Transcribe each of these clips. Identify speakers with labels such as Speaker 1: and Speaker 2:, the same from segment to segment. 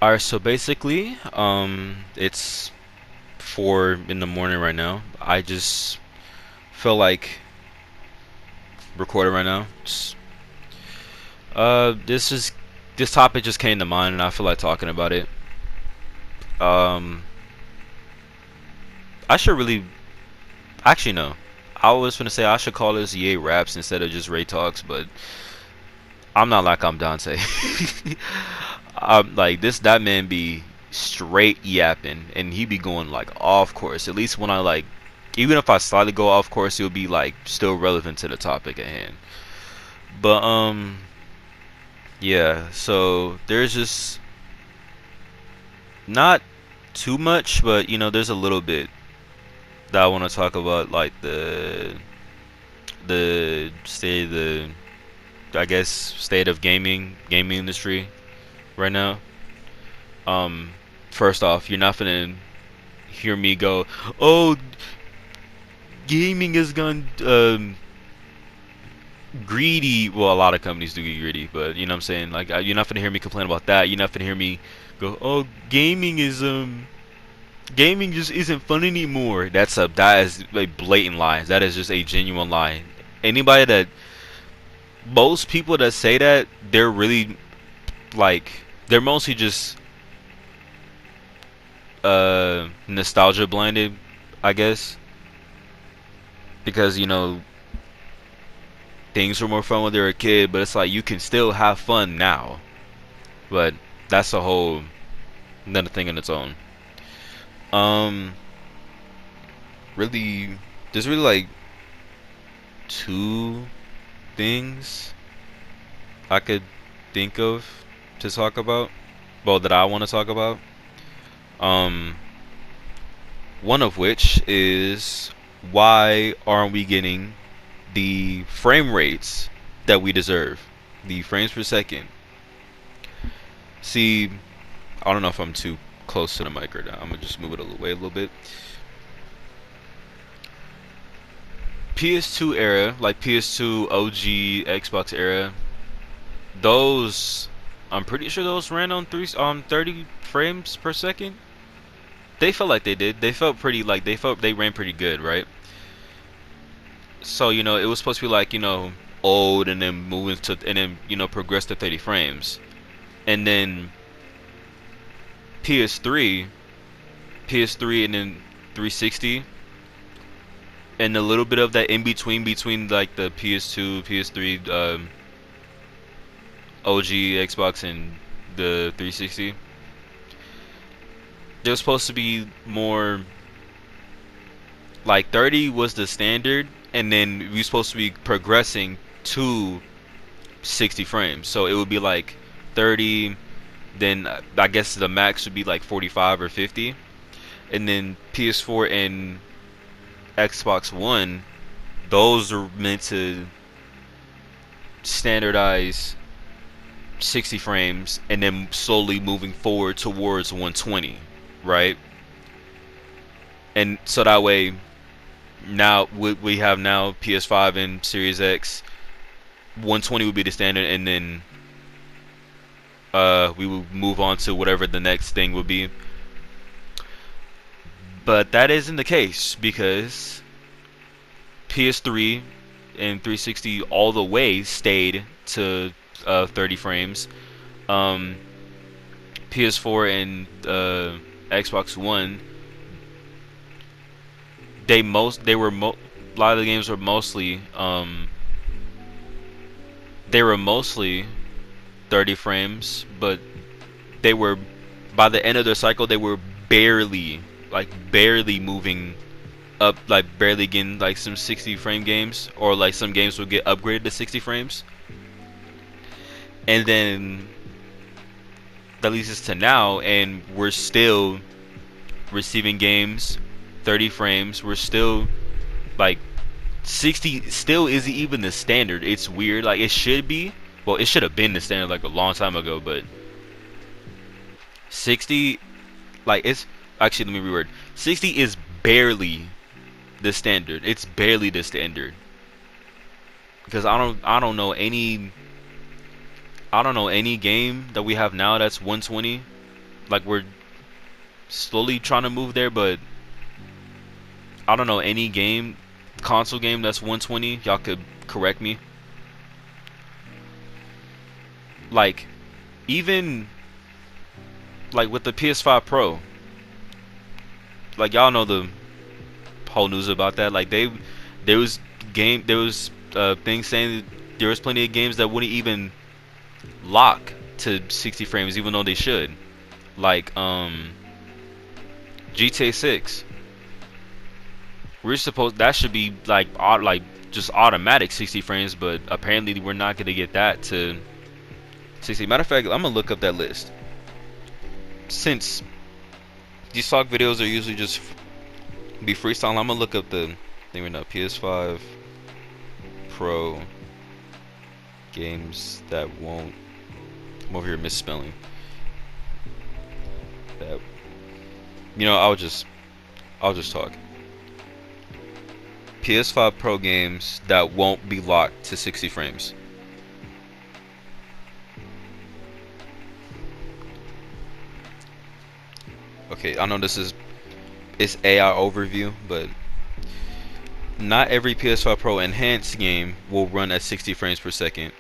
Speaker 1: Alright, so basically, it's 4 in the morning right now. I just feel like recording right now. This topic just came to mind, and I feel like talking about it. Um, I should really, actually no. I was gonna say I should call this EA Raps instead of just Ray Talks, but I'm not like I'm Dante. Like that man be straight yapping, and he be going like off course. At least when I like, even if I slightly go off course, it'll be like still relevant to the topic at hand. But yeah. So there's just not too much, but there's a little bit that I want to talk about, like the state of the, I guess, state of gaming industry right now. Um, First off, you're not gonna hear me go, "Oh, gaming has gone greedy." Well, a lot of companies do get greedy, but you know what I'm saying. Like, you're not gonna hear me complain about that. You're not gonna hear me go, "Oh, gaming just isn't fun anymore." That is a blatant lie. That is just a genuine lie. Anybody that Most people that say that, they're really like, they're mostly just nostalgia blinded, I guess, because things were more fun when they were a kid, but it's like you can still have fun now. But that's a whole another thing in its own. Um, really, there's really like two things I could think of to talk about. Well, that I want to talk about. Um, one of which is, why aren't we getting the frame rates that we deserve? The frames per second. See, I don't know if I'm too close to the mic right now. I'm gonna just move it away a little bit. PS2 era, like PS2 OG Xbox era, those, I'm pretty sure those ran on 30 frames per second. They felt like they did. They felt pretty, like they ran pretty good, right? So it was supposed to be like old, and then moving to, and then progress to 30 frames, and then PS3, PS3, and then 360, and a little bit of that in between like the PS2, PS3, OG Xbox, and the 360. There was supposed to be more, like 30 was the standard, and then we were supposed to be progressing to 60 frames. So it would be like 30, then I guess the max would be like 45 or 50, and then PS4 and Xbox One, those are meant to standardize 60 frames, and then slowly moving forward towards 120, right? And so that way, now we have now PS5 and Series X, 120 would be the standard, and then we will move on to whatever the next thing would be. But that isn't the case, because PS3 and 360 all the way stayed to 30 frames. Um, PS4 and Xbox One, a lot of the games were mostly, they were mostly 30 frames, but they were, by the end of their cycle, they were barely moving up, like barely getting like some 60 frame games, or like some games would get upgraded to 60 frames. And then that leads us to now, and we're still receiving games 30 frames. We're still like, 60 still isn't even the standard. It's weird. Like, it should be. Well, it should have been the standard like a long time ago, but 60, like, it's actually, let me reword. 60 is barely the standard. It's barely the standard, because I don't know any game that we have now that's 120. Like we're slowly trying to move there, but I don't know any game, console game that's 120. Y'all could correct me. Like even like with the PS5 Pro, like y'all know the whole news about that. Like there was things saying that there was plenty of games that wouldn't even lock to 60 frames, even though they should. Like GTA 6. We're supposed that should be like just automatic 60 frames, but apparently we're not gonna get that to 60. Matter of fact, I'm gonna look up that list. Since these stock videos are usually just be freestyle, I'm gonna look up the thing right now. PS5 Pro games that won't. I'm over here misspelling. That I'll just talk. PS5 Pro games that won't be locked to 60 frames. Okay, I know it's AI overview, but not every PS5 Pro enhanced game will run at 60 frames per second.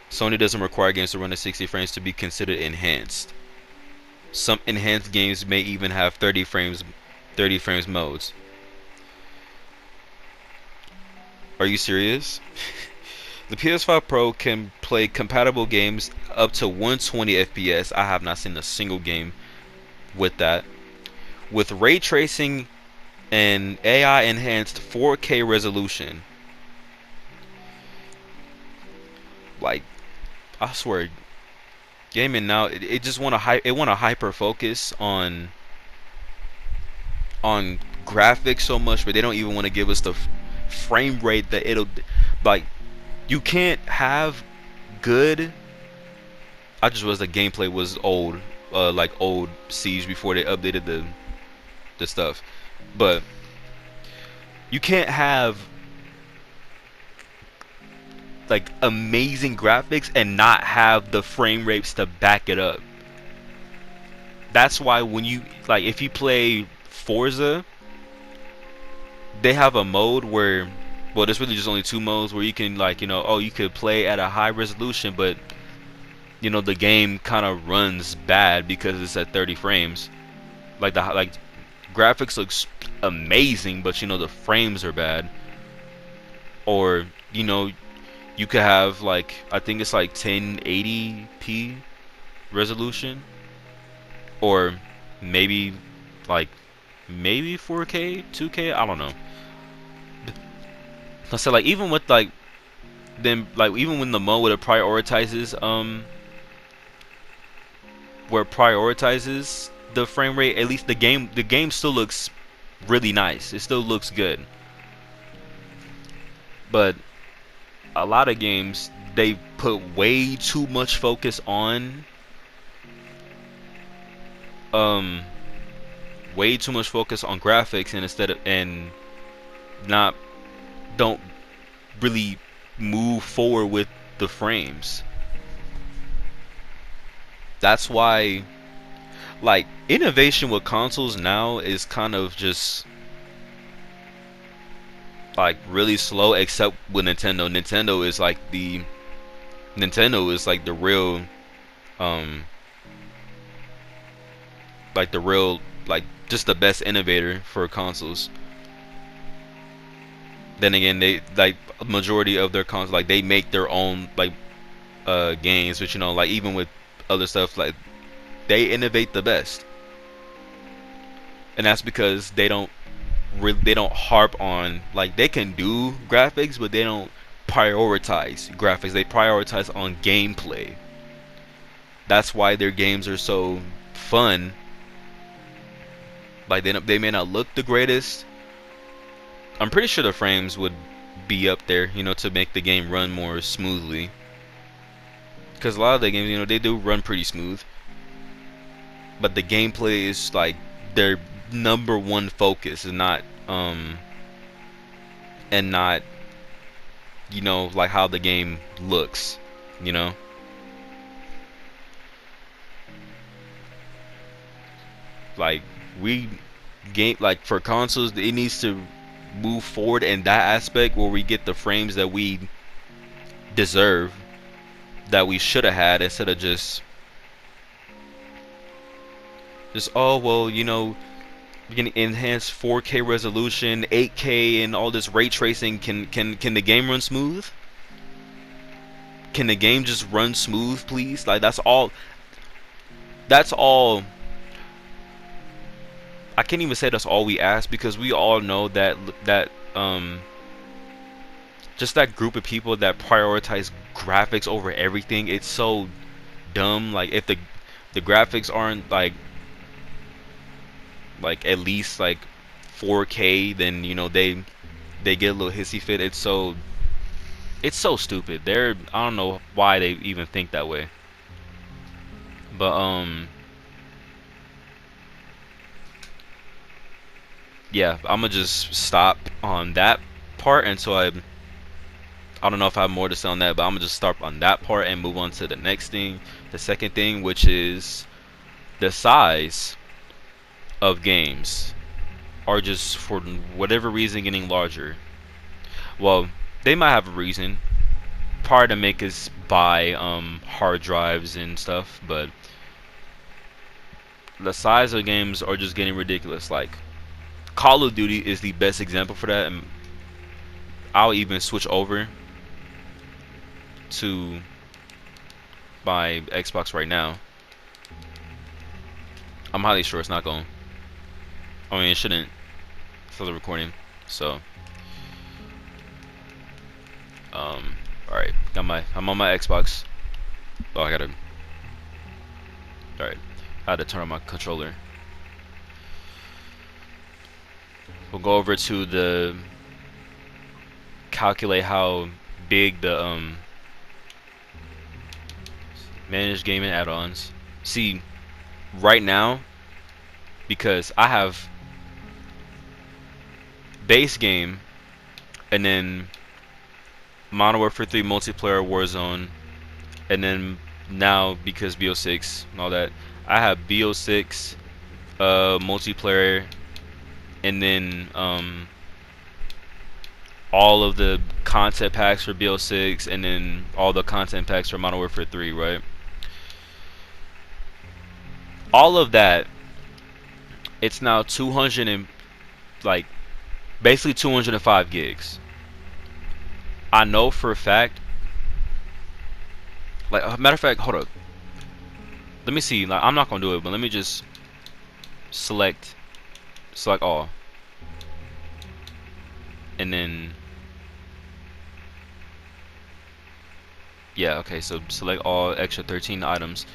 Speaker 1: Sony doesn't require games to run at 60 frames to be considered enhanced. Some enhanced games may even have 30 frames modes. Are you serious? The PS5 Pro can play compatible games up to 120 FPS. I have not seen a single game with that. With ray tracing and AI enhanced 4K resolution. Like, I swear, gaming now it just want to hyper focus on graphics so much, but they don't even want to give us the frame rate that it'll like. You can't have good. I just realized the gameplay was old, like old Siege before they updated the stuff, but you can't have like amazing graphics and not have the frame rates to back it up. That's why when you like if you play Forza, they have a mode where, well, there's really just only two modes where you can like you could play at a high resolution, but the game kind of runs bad because it's at 30 frames. Like graphics looks amazing, but the frames are bad. Or you could have like I think it's like 1080p resolution, or maybe 4K, 2K. I don't know. So like even with even when the mode where it prioritizes the frame rate, at least the game still looks really nice. It still looks good. But a lot of games, they put way too much focus on graphics, and don't really move forward with the frames. That's why like innovation with consoles now is kind of just like really slow, except with Nintendo. Nintendo is like the real just the best innovator for consoles. Then again, they like majority of their consoles, like they make their own games, which like even with other stuff, like they innovate the best. And that's because they don't harp on, like, they can do graphics, but they don't prioritize graphics. They prioritize on gameplay. That's why their games are so fun. Like they may not look the greatest. I'm pretty sure the frames would be up there, to make the game run more smoothly. Because a lot of the games, they do run pretty smooth. But the gameplay is like their number one focus, is not and not like how the game looks. like we game like for consoles, it needs to move forward in that aspect where we get the frames that we deserve, that we should have had, instead of just oh well, we can enhance 4K resolution, 8K, and all this ray tracing. Can the game run smooth? Can the game just run smooth, please? Like that's all. That's all. I can't even say that's all we ask, because we all know that just that group of people that prioritize graphics over everything. It's so dumb. Like if the graphics aren't like at least like 4K, then they get a little hissy fit. It's so stupid. I don't know why they even think that way. But yeah, I'm gonna just stop on that part until I don't know if I have more to say on that, but I'm gonna just start on that part and move on to the next thing, the second thing, which is the size of games are just for whatever reason getting larger. Well, they might have a reason, part to make us buy hard drives and stuff, but the size of games are just getting ridiculous. Like Call of Duty is the best example for that, and I'll even switch over to my Xbox right now. I'm highly sure it's not going. I mean, it shouldn't. For the recording. So, all right. I'm on my Xbox. Oh, I gotta. All right. I had to turn on my controller. We'll go over to the calculate how big the manage gaming add-ons. See, right now, because I have base game and then Modern Warfare 3 multiplayer Warzone, and then now because BO6 and all that, I have BO6 multiplayer, and then all of the content packs for BO6, and then all the content packs for Modern Warfare 3, right? All of that, it's now 200 and like basically 205 gigs. I know for a fact, like matter of fact, hold up. Let me see. Like I'm not gonna do it, but let me just select all, and then yeah, okay. So select all extra 13 items.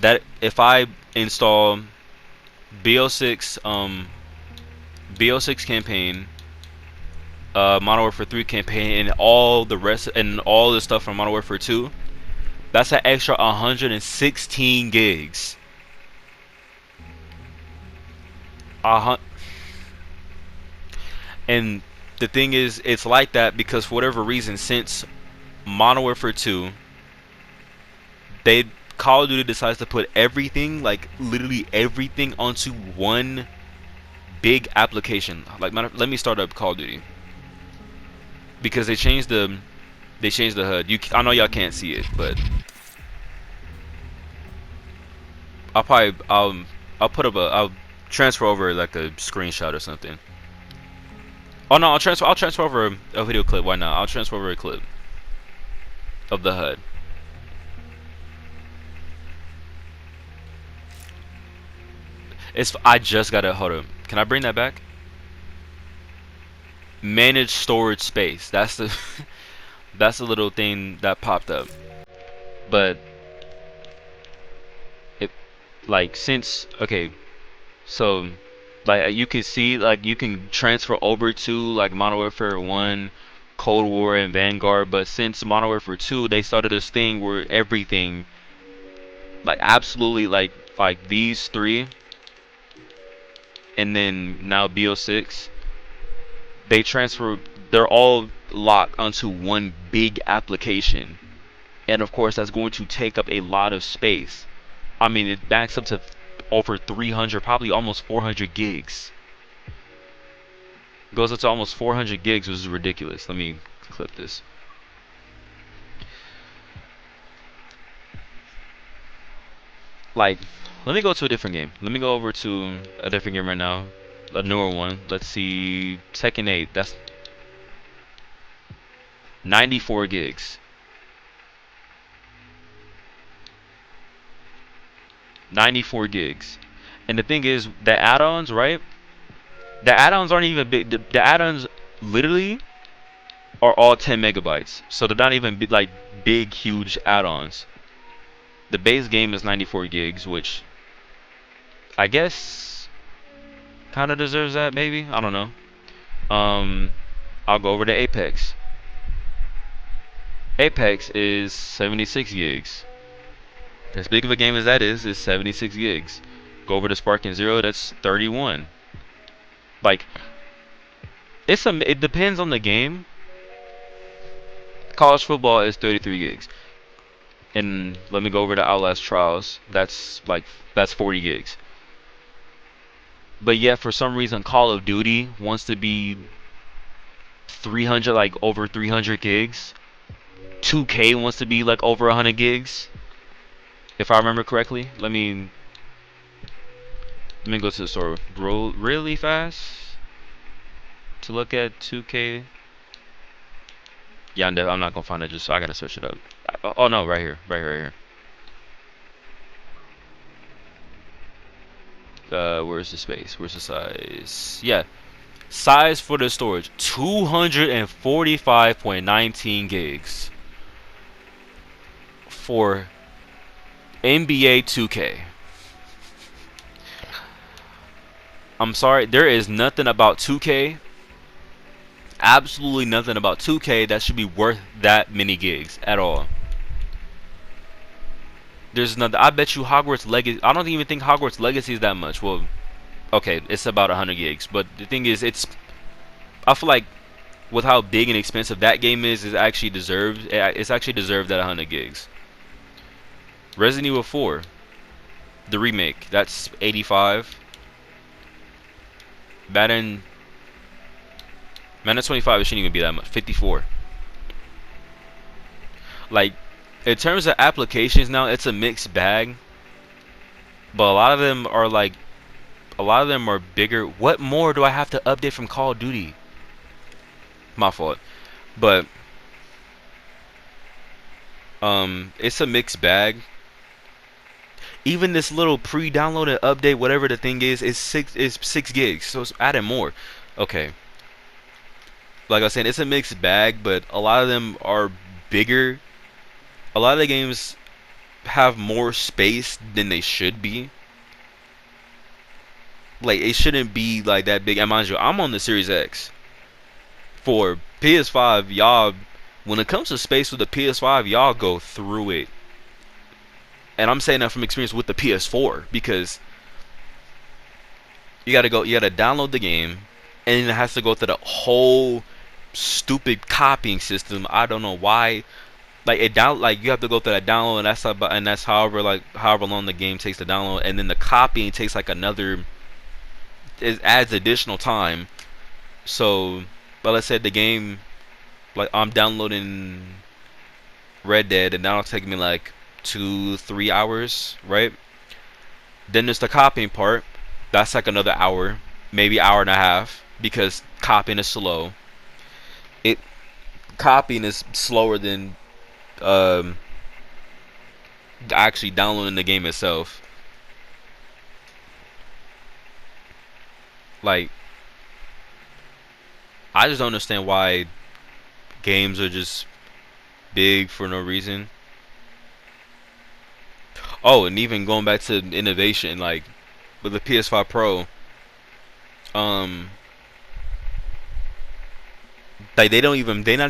Speaker 1: That if I install BO6 BO6 campaign, Modern Warfare 3 campaign, and all the rest and all the stuff from Modern Warfare 2, that's an extra 116 gigs. And the thing is, it's like that because for whatever reason, since Modern Warfare 2, they Call of Duty decides to put everything, like literally everything, onto one big application. Like, let me start up Call of Duty because they changed the HUD. I know y'all can't see it, but I'll transfer over like a screenshot or something. Oh no, I'll transfer over a video clip. Why not? I'll transfer over a clip of the HUD. I just gotta hold up. Can I bring that back? Manage storage space. That's the that's the little thing that popped up. But it since okay, so like you can see, like you can transfer over to like Modern Warfare 1, Cold War, and Vanguard, but since Modern Warfare 2, they started this thing where everything, like absolutely like these three, and then now BO6, they're all locked onto one big application, and of course that's going to take up a lot of space. I mean, it backs up to over 300, probably almost 400 gigs. Goes up to almost 400 gigs, which is ridiculous. Let me clip this. Like, let me go to a different game. Let me go over to a different game right now. A newer one. Let's see. Tekken 8. That's 94 gigs. 94 gigs. And the thing is, the add-ons, right? The add-ons aren't even big. The add-ons literally are all 10 megabytes. So they're not even like big, huge add-ons. The base game is 94 gigs, which I guess kind of deserves that, maybe. I don't know. I'll go over to Apex. Apex is 76 gigs. As big of a game as that is 76 gigs. Go over to Sparking Zero, that's 31. Like, it depends on the game. College football is 33 gigs. And let me go over to Outlast Trials. That's 40 gigs. But yet for some reason Call of Duty wants to be 300, like over 300 gigs. 2K wants to be like over 100 gigs. If I remember correctly. Let me go to the store really fast to look at 2K. Yeah, I'm not gonna find it. Just I gotta search it up. Oh no, right here, right here. Where's the space? Where's the size? Yeah, size for the storage: 245.19 gigs for NBA 2K. I'm sorry, there is nothing about 2K. Absolutely nothing about 2K that should be worth that many gigs at all. There's nothing. I bet you Hogwarts Legacy. I don't even think Hogwarts Legacy is that much. Well, okay, it's about 100 gigs. But the thing is, I feel like with how big and expensive that game is actually deserved. It's actually deserved at 100 gigs. Resident Evil 4, the remake, that's 85. Madden 25, it shouldn't even be that much. 54. Like, in terms of applications now, it's a mixed bag. But a lot of them are bigger. What more do I have to update from Call of Duty? My fault. But it's a mixed bag. Even this little pre-downloaded update, whatever the thing is 6 gigs. So it's adding more. Okay. Like I was saying, it's a mixed bag, but a lot of them are bigger. A lot of the games have more space than they should be. Like, it shouldn't be like that big. And mind you, I'm on the Series X. For PS5, y'all, when it comes to space with the PS5, y'all go through it. And I'm saying that from experience with the PS4, because you gotta download the game, and it has to go through the whole stupid copying system. I don't know why. Like, you have to go through that download, and that's however long the game takes to download, and then the copying takes like another. It adds additional time. So, but let's say the game, like, I'm downloading Red Dead, and that'll take me like 2-3 hours, right? Then there's the copying part. That's like another hour, maybe hour and a half, because copying is slow. Copying is slower than actually downloading the game itself. Like, I just don't understand why games are just big for no reason. Oh, and even going back to innovation, like with the PS5 Pro, like they didn't even prioritize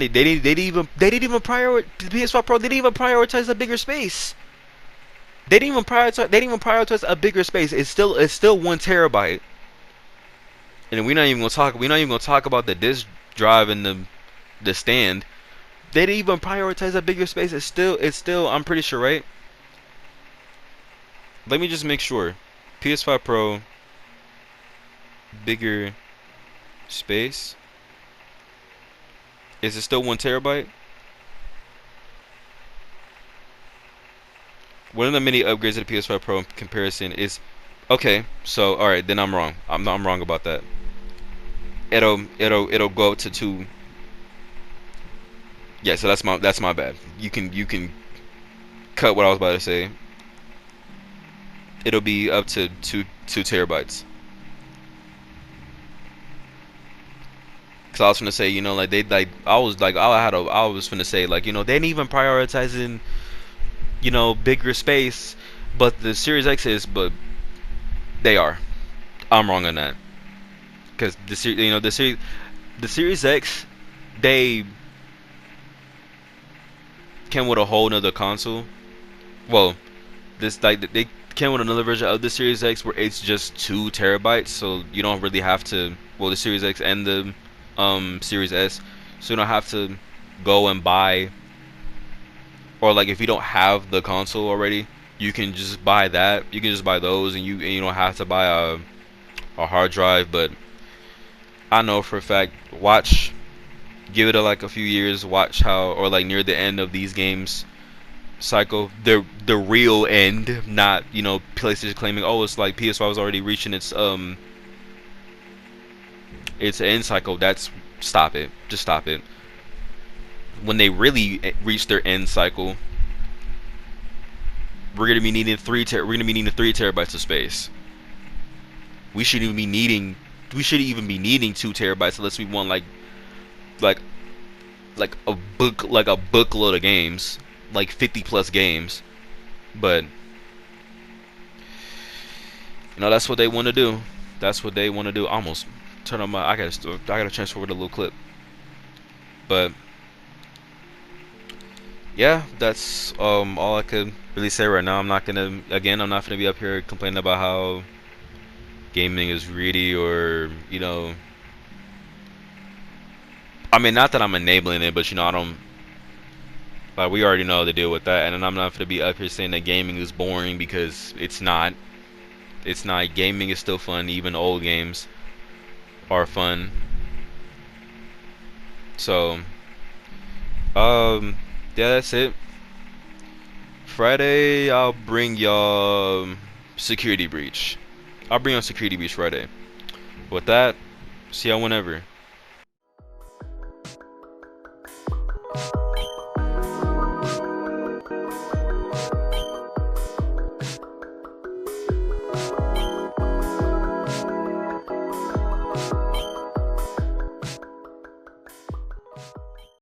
Speaker 1: the PS5 Pro. They didn't even prioritize a bigger space. They didn't even prioritize a bigger space. It's still 1 TB. And we're not even gonna talk about the disk drive and the stand. They didn't even prioritize a bigger space. It's still I'm pretty sure, right? Let me just make sure. PS5 Pro, bigger space. Is it still 1 TB? One of the many upgrades of the PS5 Pro in comparison is okay. So all right, then I'm wrong. I'm wrong about that. It'll go up to 2. Yeah, so that's my bad. You can cut what I was about to say. It'll be up to 2 TB. Cause I was gonna say, like they like I was like I was gonna say like they ain't even prioritizing bigger space, but the Series X is, but they are. I'm wrong on that. Cause the Series X, they came with a whole nother console. Well, this like they came with another version of the Series X where it's just 2 TB, so you don't really have to. Well, the Series X and the Series S, so you don't have to go and buy, or like if you don't have the console already, you can just buy that. You can just buy those, and you don't have to buy a hard drive. But I know for a fact, give it like a few years, watch how, or like near the end of these games cycle, the real end, not PlayStation claiming, oh, it's like PS5 is already reaching its end cycle. That's Stop it. Just stop it. When they really reach their end cycle, we're gonna be needing 3 TB of space. We shouldn't even be needing 2 TB unless we want like a bookload of games, like 50 plus games. But that's what they want to do. That's what they want to do. Almost turn on my. I gotta transfer with a little clip. But yeah, that's all I could really say right now. I'm not gonna be up here complaining about how gaming is greedy, or I mean, not that I'm enabling it, but I don't, like, we already know the deal with that. And then I'm not gonna be up here saying that gaming is boring, because it's not. It's not. Gaming is still fun. Even old games are fun. So yeah, that's it. Friday, I'll bring y'all Security Breach. I'll bring on Security Breach Friday. With that, see y'all whenever.